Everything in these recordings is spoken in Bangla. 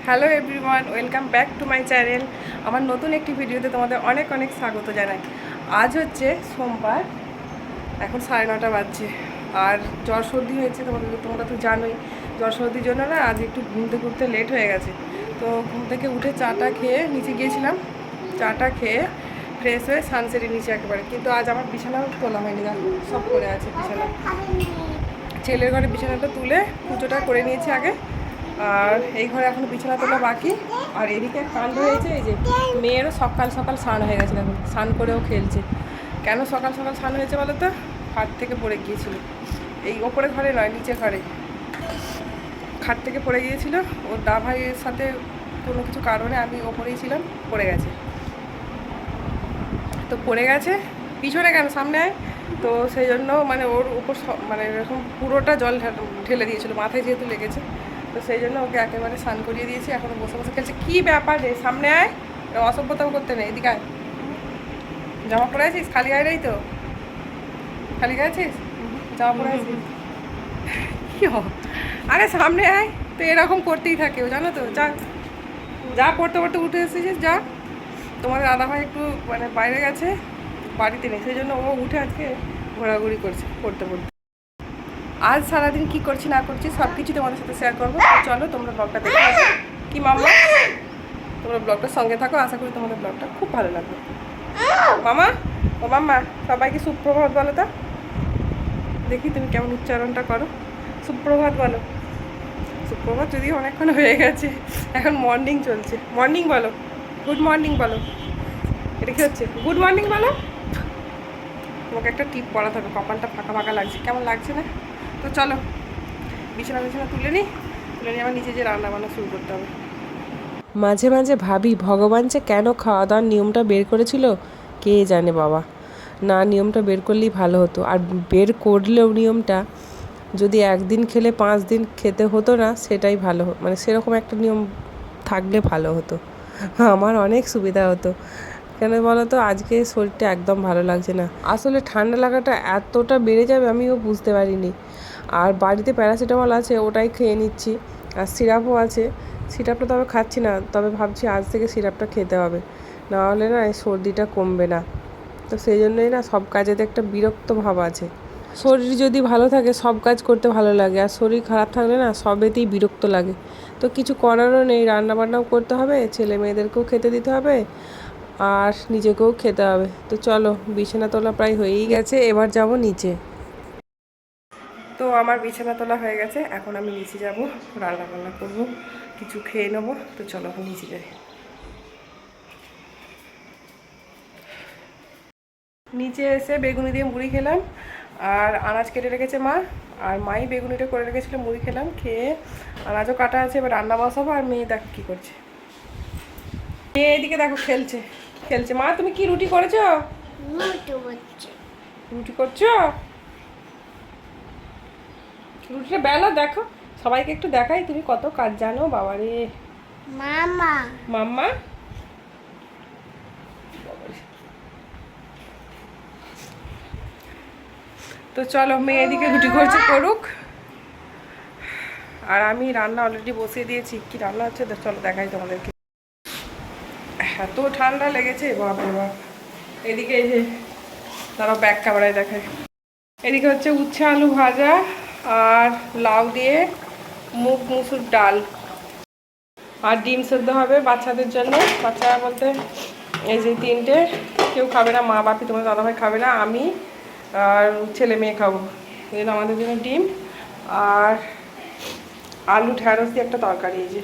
Hello everyone, welcome back to my channel. আমার নতুন একটি ভিডিওতে তোমাদের অনেক অনেক স্বাগত জানাই। আজ হচ্ছে সোমবার, এখন 9:30 বাজছে। আর জ্বর সর্দি হয়েছে, তোমরা তো জানোই। জ্বর সর্দির জন্য না আজ একটু ঘুমতে ঘুরতে লেট হয়ে গেছে। তো ঘুম থেকে উঠে চাটা খেয়ে নিচে গিয়েছিলাম। চাটা খেয়ে ফ্রেশ হয়ে সানসেটের নিচে একেবারে, কিন্তু আজ আমার বিছানাও তোলা হয়নি, দেখো সব করে আছে বিছানা। ছেলের ঘরে বিছানাটা তুলে পুজোটা করে নিয়েছি আগে, আর এই ঘরে এখনো বিছানা তোলা বাকি। আর এদিকে কাণ্ড হয়েছে, এই যে মেয়েরও সকাল সকাল স্নান হয়ে গেছে, দেখো স্নান করেও খেলছে। কেন সকাল সকাল স্নান হয়েছে বলো তো? খাট থেকে পড়ে গিয়েছিল, এই ওপরে ঘরে নয়, নিচে ঘরে খাট থেকে পড়ে গিয়েছিল। ওর দা ভাইয়ের সাথে কোনো কিছু কারণে, আমি ওপরেই ছিলাম, পড়ে গেছে। তো পড়ে গেছে, পিছনে কেন, সামনে আয়। তো সেই জন্য মানে ওর উপর মানে এরকম পুরোটা জল ঢেলে দিয়েছিল, মাথায় যেহেতু লেগেছে। তো সেই জন্য ওকে একেবারে স্নান করিয়ে দিয়েছি, এখনও বসে বসে খেলছে। কী ব্যাপার রে, সামনে আয়, অসভ্যতাও করতে নেই, এদিকে আয়। জামা পরে আছিস, খালি গায়ে নেই তো? খালি গায়ে আছিস, জামা পরে আছিস? কী আরে সামনে আয়। তো এরকম করতেই থাকে ও, জানো তো। যা যা, পড়তে পড়তে উঠে এসেছিস, যা। তোমাদের দাদাভাই একটু মানে বাইরে গেছে, বাড়িতে নেই, সেই জন্য ও উঠে আজকে ঘোরাঘুরি করছে পড়তে পড়তে। আজ সারাদিন কি করছি না করছি সব কিছু তোমাদের সাথে শেয়ার করবো। চলো তোমরা ব্লগটা দেখো। কি মামা, তোমরা ব্লগটার সঙ্গে থাকো, আশা করি তোমাদের ব্লগটা খুব ভালো লাগবে। মামা, ও মাম্মা, সবাইকে সুপ্রভাত বলো তো, দেখি তুমি কেমন উচ্চারণটা করো। সুপ্রভাত বলো। সুপ্রভাত যদি অনেকক্ষণ হয়ে গেছে, এখন মর্নিং চলছে। মর্নিং বলো, গুড মর্নিং বলো। এটা কি হচ্ছে? গুড মর্নিং বলো। তোমাকে একটা টিপ পড়াতে হবে, কপালটা ফাঁকা ফাঁকা লাগছে, কেমন লাগছে না? তো চলো বিছানা তুলে নিই, আবার নিচে যে রান্না বান্না শুরু করতে হবে। মাঝে মাঝে ভাবি ভগবান যে কেন খাওয়া দাওয়ার নিয়মটা বের করেছিল কে জানে বাবা। না, নিয়মটা বের করলেই ভালো হতো। আর বের করলেও নিয়মটা যদি একদিন খেলে 5 দিন খেতে হতো না, সেটাই ভালো, মানে সেরকম একটা নিয়ম থাকলে ভালো হতো, আমার অনেক সুবিধা হতো। কেন বলো তো, আজকে শরীরটা একদম ভালো লাগছে না। আসলে ঠান্ডা লাগাটা এতটা বেড়ে যাবে আমিও বুঝতে পারিনি। আর বাড়িতে প্যারাসিটামল আছে, ওটাই খেয়ে নিচ্ছি। আর সিরাপও আছে, সিরাপটা তবে খাচ্ছি না, তবে ভাবছি আজ থেকে সিরাপটা খেতে হবে, না হলে না এই সর্দিটা কমবে না। তো সেই জন্যই না সব কাজেতে একটা বিরক্ত ভাব আছে। শরীর যদি ভালো থাকে সব কাজ করতে ভালো লাগে, আর শরীর খারাপ থাকলে না সবেতেই বিরক্ত লাগে। তো কিছু করারও নেই, রান্নাবান্নাও করতে হবে, ছেলে মেয়েদেরকেও খেতে দিতে হবে, আর নিজেকেও খেতে হবে। তো চলো, বিছানা তোলা প্রায় হয়েই গেছে, এবার যাব নিচে। তো আমার বিছানা তোলা হয়ে গেছে, এখন আমি নিচে যাব, রান্না বান্না করবো, কিছু খেয়ে নেবো। তো চলো এখন নিচে যাই। নিচে এসে বেগুনি দিয়ে মুড়ি খেলাম, আর আনাজ কেটে রেখেছে মা, আর মাই বেগুনিটা করে রেখেছিলো, মুড়ি খেলাম, খেয়ে আনাজও কাটা আছে, এবার রান্না বসাবো। আর মেয়ে দেখো কী করছে, মেয়ে এদিকে দেখো খেলছে খেলছে। মা তুমি কি রুটি করেছো? রুটি করছো? রুটিটা বেলা দেখো, সবাইকে একটু দেখাই তুমি কত কাজ জানো, বাবারে। মামা মাম্মা, তো চলো মেয়ে এদিকে রুটি করছে, করুক। আর আমি রান্না অলরেডি বসিয়ে দিয়েছি। কি রান্না হচ্ছে চলো দেখাই তোমাদেরকে। এত ঠান্ডা লেগেছে, বাপরে বাপ। এদিকে এই যে, তারা ব্যাক ক্যামেরায় দেখায়, এদিকে হচ্ছে উচ্ছে আলু ভাজা, আর লাউ দিয়ে মুগ মুসুর ডাল, আর ডিম সেদ্ধ হবে বাচ্চাদের জন্য। বাচ্চারা বলতে এই যে 3টে, কেউ খাবে না, মা বাপি তোমার দাদাভাই খাবে না, আমি আর ছেলে মেয়ে খাবো। এই জন্য আমাদের জন্য ডিম আর আলু ঢ্যাঁড়স দিয়ে একটা তরকারি। এই যে,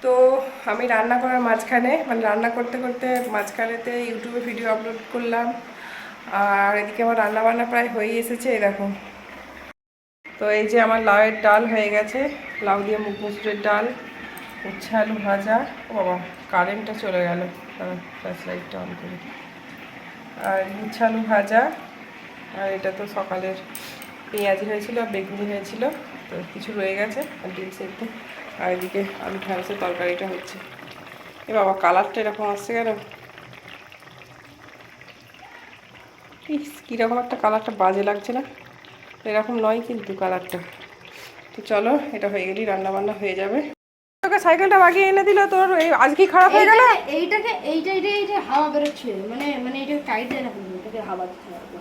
তো আমি রান্না করার মাঝখানে, মানে রান্না করতে করতে মাঝখানেতে ইউটিউবে ভিডিও আপলোড করলাম। আর এদিকে আমার রান্না বান্না প্রায় হয়েই এসেছে, এই দেখো। তো এই যে আমার লাউয়ের ডাল হয়ে গেছে, লাউ দিয়ে মুগ মসুরের ডাল, উচ্ছে আলু ভাজা। ও বাবা, কারেন্টটা চলে গেল, ফ্ল্যাশ লাইটটা অন করি। আর উচ্ছে আলু ভাজা, আর এটা তো সকালের পেঁয়াজি হয়েছিল, বেগুনি হয়েছিল, তো কিছু রয়ে গেছে, আর ডিম সেদ্ধ। আর এদিকে আলু ঢ্যাঁড়সের তরকারিটা হচ্ছে। এ বাবা, কালারটা এরকম আসছে কেন? ইস, কীরকম একটা কালারটা বাজে লাগছে না? এরকম নয় কিন্তু কালারটা। তো চলো, এটা হয়ে গেলেই রান্না বান্না হয়ে যাবে। তোকে সাইকেলটা বাগিয়ে এনে দিল তোর, এই আজকে খারাপ হয়ে গেল। এইটা হাওয়া বেরোচ্ছে, মানে এটা টাইট দেয় না, এটাকে হাওয়া দিতে হবে।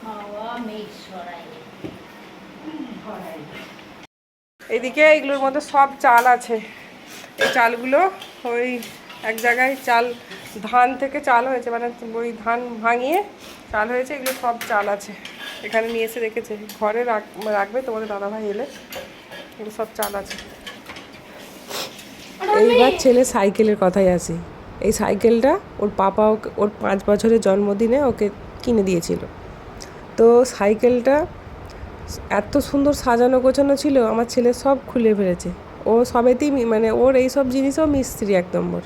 হাওয়া মেঘ সরাই। এদিকে এগুলোর মধ্যে সব চাল আছে। এই চালগুলো ওই এক জায়গায় চাল, ধান থেকে চাল হয়েছে, মানে ওই ধান ভাঙিয়ে চাল হয়েছে। এগুলো সব চাল আছে, এখানে নিয়ে এসে রেখেছে, ঘরে রাখবে তোমাদের দাদাভাই এলে। এগুলো সব চাল আছে। এইবার ছেলে সাইকেলের কথাই আসি। এই সাইকেলটা ওর পাপা ওর 5 বছরের জন্মদিনে ওকে কিনে দিয়েছিল। তো সাইকেলটা এত সুন্দর সাজানো গোছানো ছিল, আমার ছেলে সব খুলে ফেলেছে। ও সবেতেই মানে ওর এই সব জিনিসও মিস্ত্রি এক নম্বর,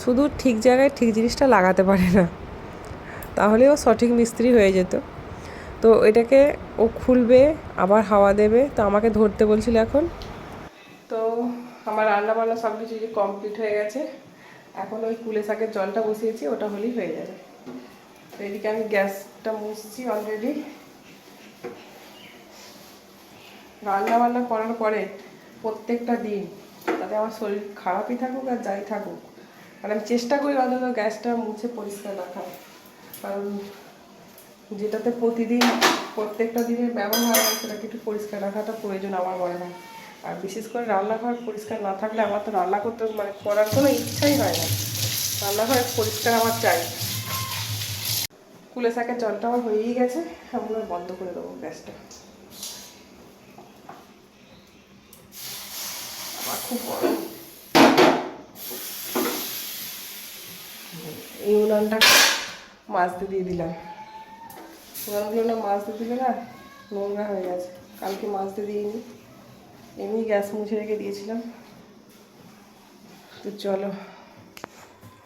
শুধু ঠিক জায়গায় ঠিক জিনিসটা লাগাতে পারে না, তাহলে ও সঠিক মিস্ত্রি হয়ে যেত। তো এটাকে ও খুলবে, আবার হাওয়া দেবে। তো আমাকে ধরতে বলছিল এখন। তো আমার রান্না বান্না সব কিছু কমপ্লিট হয়ে গেছে। এখন ওই কুলে শাকের জলটা বসিয়েছি, ওটা হলেই হয়ে যাবে। তো এদিকে আমি গ্যাসটা মুছছি অলরেডি। রান্না বান্না করার পরে প্রত্যেকটা দিন, তাতে আমার শরীর খারাপই থাকুক আর যাই থাকুক, মানে আমি চেষ্টা করি অন্তত গ্যাসটা মুছে পরিষ্কার রাখার। কারণ যেটাতে প্রতিদিন প্রত্যেকটা দিনের ব্যবহার হয়, সেটাকে একটু পরিষ্কার রাখাটা প্রয়োজন আমার মনে হয়। আর বিশেষ করে রান্নাঘর পরিষ্কার না থাকলে আমার তো রান্না করতে মানে করার কোনো ইচ্ছাই হয় না। রান্নাঘর পরিষ্কার আমার চাই। কুলে শাকের জলটা আমার হয়েই গেছে, আমি বন্ধ করে দেবো গ্যাসটা। আমার খুব গরম। এই উনানটা মাজতে দিয়ে দিলাম। উনানগুলো না মাজতে দিলে না নোংরা হয়ে গেছে, কালকে মাজতে দিইনি, এমনি গ্যাস মুছে রেখে দিয়েছিলাম। তো চলো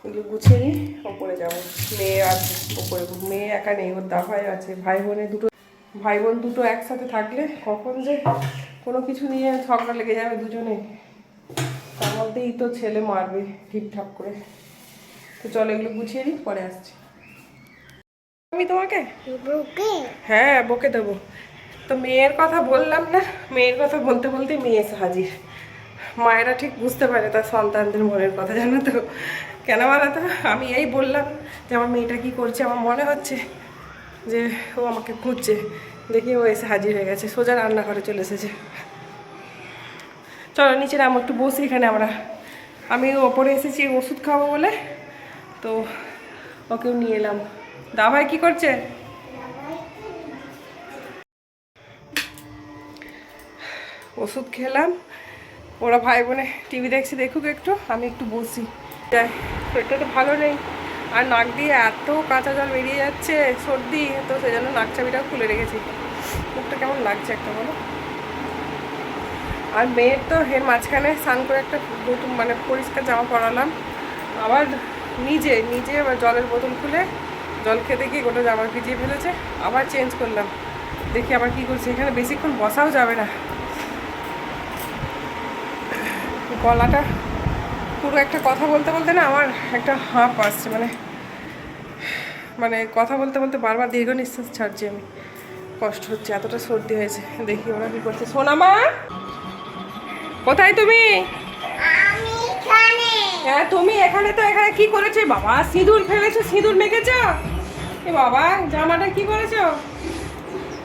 এগুলো গুছিয়ে নিই, ওপরে যাবো। মেয়ে আছে ওপরে, মেয়ে একা নেই, ওর দাভাই আছে, ভাই বোন দুটো একসাথে থাকলে কখন যে কোনো কিছু নিয়ে ঝগড়া লেগে যাবে দুজনে, তার মধ্যেই তো ছেলে মারবে ঠিকঠাক করে। তো চলো এগুলো গুছিয়ে নিই, পরে আসছি। আমি তোমাকে হ্যাঁ বকে দেবো। তো মেয়ের কথা বললাম না, মেয়ের কথা বলতে বলতে মেয়ে এসে হাজির। মায়েরা ঠিক বুঝতে পারে তার সন্তানদের মনের কথা, জানো তো কেন বলো তো? আমি এই বললাম যে আমার মেয়েটা কী করছে, আমার মনে হচ্ছে যে ও আমাকে খুঁজছে, দেখি ও এসে হাজির হয়ে গেছে, সোজা রান্নাঘরে চলে এসেছে। চলো নিচে নাম একটু বসি এখানে আমরা। আমি ওপরে এসেছি ওষুধ খাবো বলে, তো ওকেও নিয়ে এলাম। দাভাই কি করছে? ওষুধ খেলাম, ওরা ভাই বোনে টিভি দেখছি, দেখুক একটু, আমি একটু বসি। যাই, শরীরটা তো ভালো নেই, আর নাক দিয়ে এত কাঁচা জল বেরিয়ে যাচ্ছে, সর্দি, তো সেই জন্য নাক চাবিটাও খুলে রেখেছি। মুখটা কেমন লাগছে একটা বলো। আর মেয়ের তো এর মাঝখানে স্নান করে একটা নতুন মানে পরিষ্কার জামা পরালাম, আবার নিজে আবার জলের বোতল খুলে জল খেতে গিয়ে গোটা জামা ভিজিয়ে ফেলেছে, আবার চেঞ্জ করলাম। দেখি আবার কী করছে, এখানে বেশিক্ষণ বসাও যাবে না। গলাটা পুরো একটা কথা বলতে বলতে না আমার একটা হাঁপ আসছে, মানে কথা বলতে বলতে বারবার দীর্ঘ নিঃশ্বাস ছাড়ছি আমি, কষ্ট হচ্ছে, এতটা সর্দি হয়েছে। দেখি ওরা কী করছে। সোনামা কোথায় তুমি? হ্যাঁ তুমি এখানে, তো এখানে কি করেছো বাবা? সিঁদুর ফেলেছো, সিঁদুর মেখেছ? এ বাবা জামাটা কি করেছো?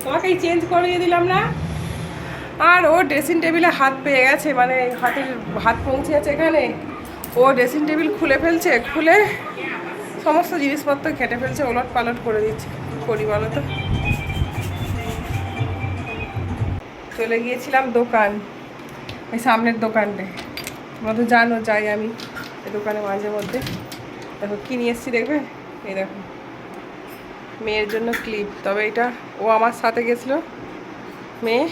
তোমাকে এই চেঞ্জ করিয়ে দিলাম না। আর ও ড্রেসিং টেবিলে হাত পেয়ে গেছে, মানে হাত পৌঁছে আছে এখানে, ও ড্রেসিং টেবিল খুলে ফেলছে, খুলে সমস্ত জিনিসপত্র ঘেঁটে ফেলছে, ওলট পালট করে দিচ্ছে। কী করি বলো তো। চলে গিয়েছিলাম দোকান, ওই সামনের দোকানটায়, তোমরা তো জানো যাই আমি এই দোকানে মাঝে মধ্যে। দেখো কী নিয়ে এসেছি দেখবে, এই দেখো মেয়ের জন্য ক্লিপ। তবে এটা ও আমার সাথে গেছিলো মেয়ে,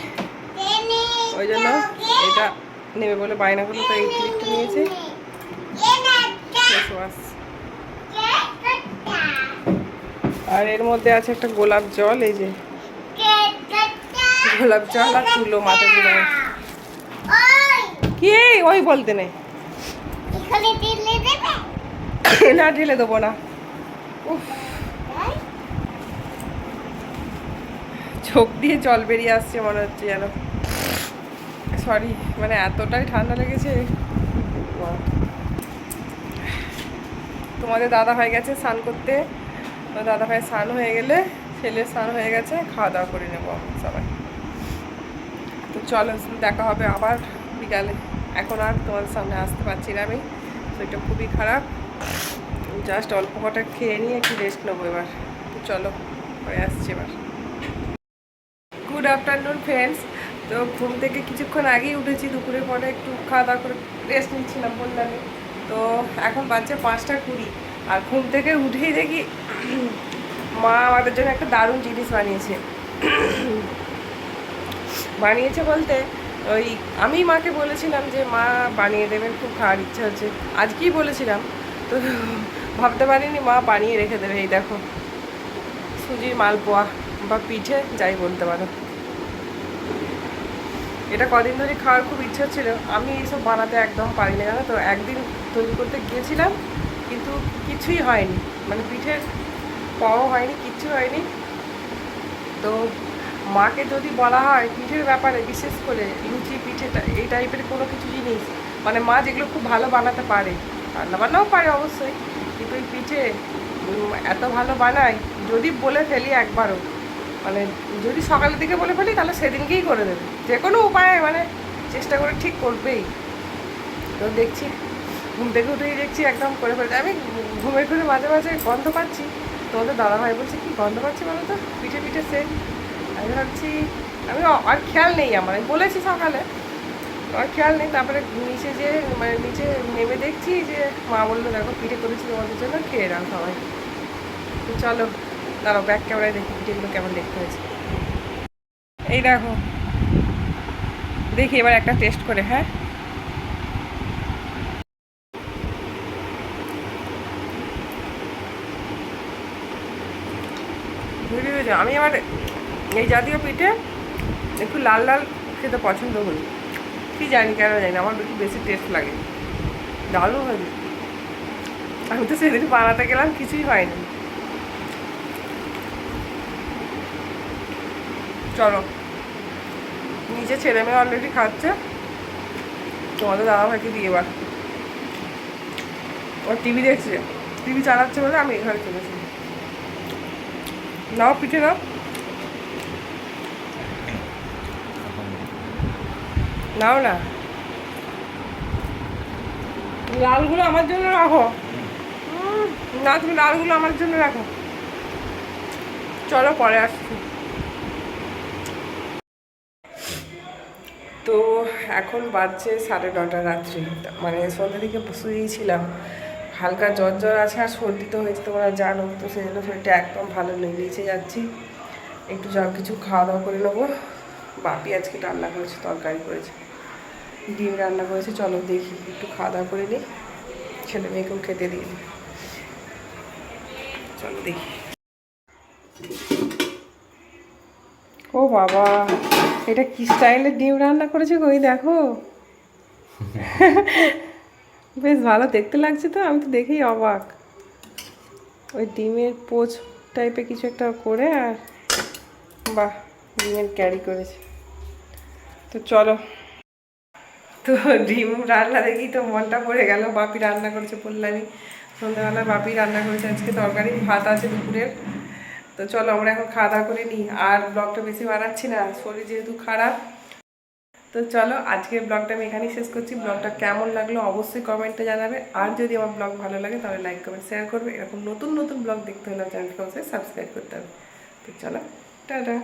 ওই জন্য এটা নেবে বলে বায়না করলো, তো এই ক্লিপটা নিয়েছে। আর এর মধ্যে আছে একটা গোলাপ জল, এই যে গোলাপ জল আর তুলো মাথা দিয়ে। কি ওই বলতে নেই, না ঢেলে দেবো না। উফ, চোখ দিয়ে জল বেরিয়ে আসছে মনে হচ্ছে যেন। সরি, মানে এতটাই ঠান্ডা লেগেছে। তোমাদের দাদা ভাই গেছে স্নান করতে, তোমাদের দাদা ভাই স্নান হয়ে গেলে ছেলে স্নান হয়ে গেছে, খাওয়া দাওয়া করে নেবো আমরা সবাই। তো চলো দেখা হবে আবার বিকালে। এখন আর তোমাদের সামনে আসতে পারছি না আমি, শরীরটা খুবই খারাপ। জাস্ট অল্প কটা খেয়ে নিয়ে একটু রেস্ট নেবো এবার। তো চলো পরে আসছি এবার। Good afternoon friends. তো ঘুম থেকে কিছুক্ষণ আগেই উঠেছি, দুপুরের পরে একটু খাওয়া দাওয়া করে রেস্ট নিচ্ছিলাম বললামই। তো এখন বাজছে 5টা 20, আর ঘুম থেকে উঠেই দেখি মা আমাদের জন্য একটা দারুণ জিনিস বানিয়েছে। বানিয়েছে বলতে ওই আমি মাকে বলেছিলাম যে মা বানিয়ে দেবেন, খুব খাওয়ার ইচ্ছা হচ্ছে, আজকেই বলেছিলাম। তো ভাবতে পারিনি মা বানিয়ে রেখে দেবে। এই দেখো, সুজির মালপোয়া বা পিঠে যাই বলতে পারো। এটা কদিন ধরে খাওয়ার খুব ইচ্ছা ছিল। আমি এইসব বানাতে একদম পারি না, জানো তো। একদিন তৈরি করতে গিয়েছিলাম, কিন্তু কিছুই হয়নি, মানে পিঠে পাওয়া হয়নি, কিচ্ছু হয়নি। তো মাকে যদি বলা হয় পিঠের ব্যাপারে, বিশেষ করে লুচি পিঠেটা এই টাইপের কোনো কিছু জিনিস, মানে মা যেগুলো খুব ভালো বানাতে পারে, রান্নাবান্নাও পারে অবশ্যই, কিন্তু এই পিঠে এত ভালো বানায়, যদি বলে ফেলি একবারও, মানে যদি সকালের দিকে বলে ফেলি তাহলে সেদিনকেই করে দেবে, যে কোনো উপায়ে মানে চেষ্টা করে ঠিক করবেই। তো দেখছি ঘুম থেকে উঠেই দেখছি একদম করে ফেলছে। আমি ঘুমের ঘুরে মাঝে মাঝে গন্ধ পাচ্ছি। তোমাদের দাদাভাই বলছে কি গন্ধ পাচ্ছি বলো তো, পিঠে পিঠে সে। আমি ভাবছি, আমি আর খেয়াল নেই আমার, আমি বলেছি সকালে, আর খেয়াল নেই। তারপরে নিচে যে মানে নিচে নেমে দেখছি যে মা বললো দেখো পিঠে করেছি তোমাদের জন্য, খেয়ে নাও সবাই। তো চলো দাঁড়াও, ব্যাক ক্যামেরায় দেখি পিঠেগুলো কেমন দেখতে হয়েছে। এই দেখো, দেখি এবার একটা টেস্ট করে। হ্যাঁ, আমি আবার এই জাতীয় পিঠে একটু লাল লাল খেতে পছন্দ করি, কি জানি কেন জানি না, আমার একটু বেশি টেস্ট লাগে। দারুণ হয়েছে। আমি তো সেদিন বানাতে গেলাম, কিছুই হয়নি। চলো, নিচে ছেলে মেয়ে অলরেডি খাচ্ছে, তোমাদের দাদা ভাইকে দিয়ে এবার ওর টিভি দেখছে, টিভি চালাচ্ছে বলে আমি এখানে চলেছি। নাও পিঠে নাও, নাও না, লালগুলো আমার জন্য রাখো। না, তুমি লালগুলো আমার জন্য রাখো। চলো পরে আসছি। তো এখন বাজছে 9:30 রাত্রি, মানে সন্ধ্যা দিকে শুয়েছিলাম। হালকা জ্বর জ্বর আছে, আর সর্দি তো হয়েছে তোমরা জানো। তো সেই জন্য শরীরটা একদম ভালো নেই, নিচে যাচ্ছি একটু যা কিছু খাওয়া দাওয়া করে নেবো। বাপি আজকে রান্না করেছে, তরকারি করেছে, ডিম রান্না করেছে। চলো দেখি, একটু খাওয়া দাওয়া করে নিই, ছেলে মেয়েকেও খেতে দিই। চলো দেখি। ও বাবা, এটা কি স্টাইলের ডিম রান্না করেছে ওই দেখো। বেশ ভালো দেখতে লাগছে তো, আমি তো দেখেই অবাক। ওই ডিমের পোচ টাইপের কিছু একটা করে, আর বাহ, ডিমের ক্যারি করেছে। তো চলো, তো ডিম রান্না দেখি তো মনটা পড়ে গেল। বাপি রান্না করেছে বললামই, সন্ধ্যাবেলা বাপি রান্না করেছে আজকে তরকারি, ভাত আছে দুপুরের। তো চলো আমরা এখন খাওয়া দাওয়া করে নিই, আর ব্লগটা বেশি বানাচ্ছি না, শরীর যেহেতু খারাপ। তো চলো আজকের ব্লগটা আমি এখানেই শেষ করছি। ব্লগটা কেমন লাগলো অবশ্যই কমেন্টে জানাবে, আর যদি আমার ব্লগ ভালো লাগে তাহলে লাইক কমেন্ট শেয়ার করবে। এরকম নতুন নতুন ব্লগ দেখতে হলে চ্যানেলকে অবশ্যই সাবস্ক্রাইব করতে হবে। তো চলো, টাটা।